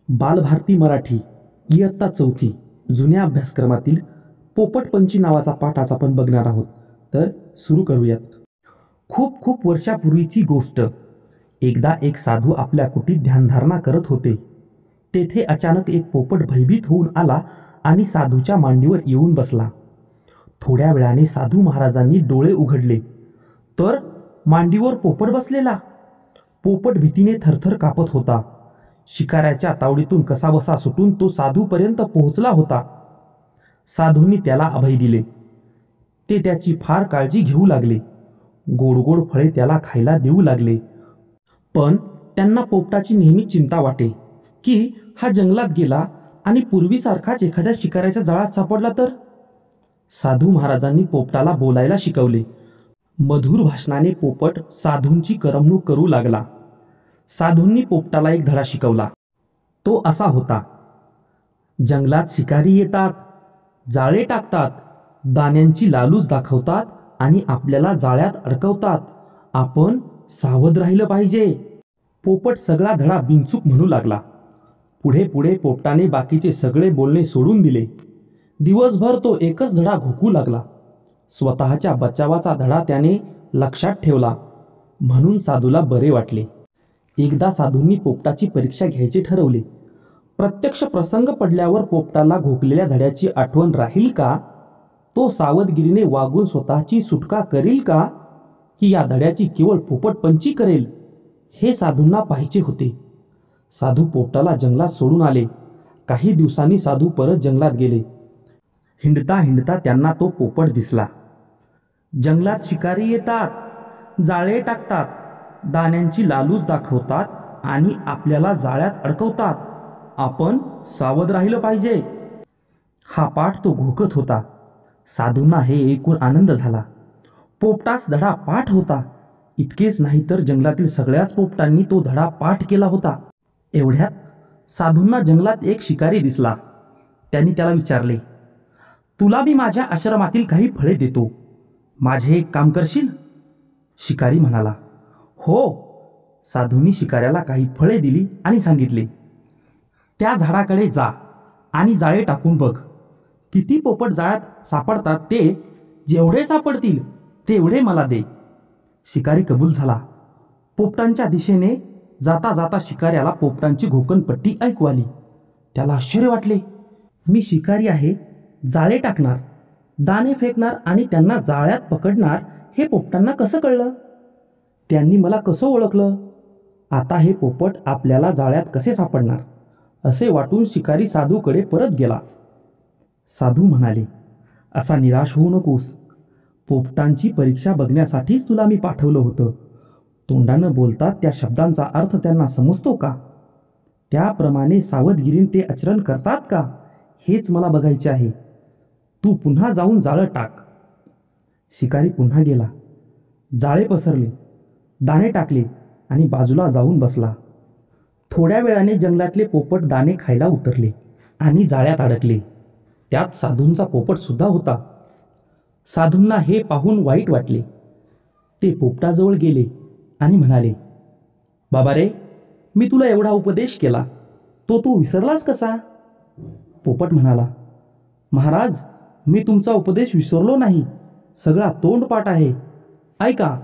बालभारती मराठी इयत्ता चौथी जुन्या अभ्यासक्रमातील पोपटपंची नावाचा पाठ आज आपण बघणार आहोत. तर सुरू करूयात. खूप खूप वर्षापूर्वीची गोष्ट. एकदा एक साधू आपल्या कुटीत ध्यानधारणा करत होते. तेथे अचानक एक पोपट भयभीत होऊन आला आणि साधूच्या मांडीवर येऊन बसला. थोड्या वेळाने साधू महाराजांनी डोळे उघडले तर मांडीवर पोपट बसलेला. पोपट भीतीने थरथर कापत होता. शिकाऱ्याच्या तावडीतून कसाबसा सुटून तो साधूपर्यंत पोहोचला होता. साधूंनी त्याला अभय दिले. ते त्याची फार काळजी घेऊ लागले. गोड गोड फळे त्याला खायला देऊ लागले. पण त्यांना पोपटाची नेहमी चिंता वाटे की हा जंगलात गेला आणि पूर्वीसारखाच एखाद्या शिकाऱ्याच्या जाळ्यात सापडला तर. साधू महाराजांनी पोपटाला बोलायला शिकवले. मधुर भाषणाने पोपट साधूंची करमणूक करू लागला. साधूंनी पोपटाला एक धडा शिकवला. तो असा होता. जंगलात शिकारी येतात, जाळे टाकतात, दाण्यांची लालूच दाखवतात आणि आपल्याला जाळ्यात अडकवतात. आपण सावध राहिलं पाहिजे. पोपट सगळा धडा बिनचूक म्हणू लागला. पुढे पुढे पोपटाने बाकीचे सगळे बोलणे सोडून दिले. दिवसभर तो एकच धडा घोकू लागला. स्वतःच्या बचावाचा धडा त्याने लक्षात ठेवला म्हणून साधूला बरे वाटले. एकदा साधूंनी पोपटाची परीक्षा घ्यायचे ठरवले. प्रत्यक्ष प्रसंग पडल्यावर पोपटाला घोकलेल्या धड्याची आठवण राहील का? तो सावधगिरीने वागून स्वतःची सुटका करेल का? की या धड्याची केवळ पोपटपंची करेल? हे साधूंना पाहायचे होते. साधू पोपटाला जंगलात सोडून आले. काही दिवसांनी साधू परत जंगलात गेले. हिंडता हिंडता त्यांना तो पोपट दिसला. जंगलात शिकारी येतात, जाळे टाकतात, दाण्यांची लालूच दाखवतात आणि आपल्याला जाळ्यात अडकवतात. आपण सावध राहिलं पाहिजे. हा पाठ तो घोकत होता. साधूंना हे ऐकून आनंद झाला. पोपटास धडा पाठ होता. इतकेच नाही तर जंगलातील सगळ्याच पोपटांनी तो धडा पाठ केला होता. एवढ्यात साधूंना जंगलात एक शिकारी दिसला. त्यांनी त्याला विचारले, तुला मी माझ्या आश्रमातील काही फळे देतो. माझे एक काम करशील? शिकारी म्हणाला, हो. साधूंनी शिकाऱ्याला काही फळे दिली आणि सांगितले, त्या झाडाकडे जा आणि जाळे टाकून बघ. किती पोपट जाळ्यात सापडतात ते जेवढे सापडतील तेवढे मला दे. शिकारी कबूल झाला. पोपटांच्या दिशेने जाता जाता शिकाऱ्याला पोपटांची घोकणपट्टी ऐकू आली. त्याला आश्चर्य वाटले. मी शिकारी आहे, जाळे टाकणार, दाणे फेकणार आणि त्यांना जाळ्यात पकडणार हे पोपटांना कसं कळलं? त्यांनी मला कसं ओळखलं? आता हे पोपट आपल्याला जाळ्यात कसे सापडणार? असे वाटून शिकारी साधूकडे परत गेला. साधू म्हणाले, असा निराश होऊ नकोस. पोपटांची परीक्षा बघण्यासाठीच तुला मी पाठवलं होतं. तोंडानं बोलतात त्या शब्दांचा अर्थ त्यांना समजतो का? त्याप्रमाणे सावधगिरीने ते आचरण करतात का? हेच मला बघायचे आहे. तू पुन्हा जाऊन जाळं टाक. शिकारी पुन्हा गेला. जाळे पसरले, दाणे टाकले आणि बाजूला जाऊन बसला. थोड्या वेळाने जंगलातले पोपट दाणे खायला उतरले आणि जाळ्यात अडकले. त्यात साधूंचा पोपट सुद्धा होता. साधूंना हे पाहून वाईट वाटले. ते पोपटाजवळ गेले आणि म्हणाले, बाबा रे, मी तुला एवढा उपदेश केला, तो तू विसरलास कसा? पोपट म्हणाला, महाराज, मी तुमचा उपदेश विसरलो नाही. सगळा तोंडपाठ आहे, ऐका.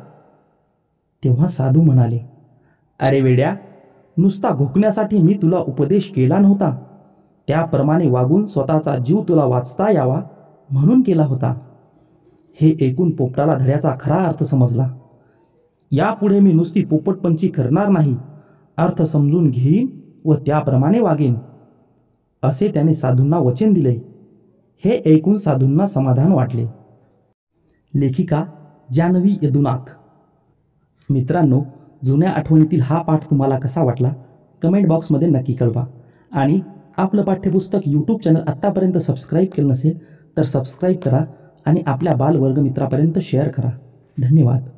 तेव्हा साधू म्हणाले, अरे वेड्या, नुसता घोकण्यासाठी मी तुला उपदेश केला नव्हता. त्याप्रमाणे वागून स्वतःचा जीव तुला वाचता यावा म्हणून केला होता. हे ऐकून पोपटाला धड्याचा खरा अर्थ समजला. यापुढे मी नुसती पोपटपंची करणार नाही, अर्थ समजून घेईन व त्याप्रमाणे वागेन, असे त्याने साधूंना वचन दिले. हे ऐकून साधूंना समाधान वाटले. लेखिका जानवी यदुनाथ. मित्रांनो, जुन्या आठवणीतील हा पाठ तुम्हाला कसा वाटला कमेंट बॉक्समध्ये नक्की कळवा. आणि आपलं पाठ्यपुस्तक यूट्यूब चॅनल आत्तापर्यंत सबस्क्राईब केलं नसेल तर सबस्क्राईब करा आणि आपल्या बालवर्गमित्रापर्यंत शेअर करा. धन्यवाद.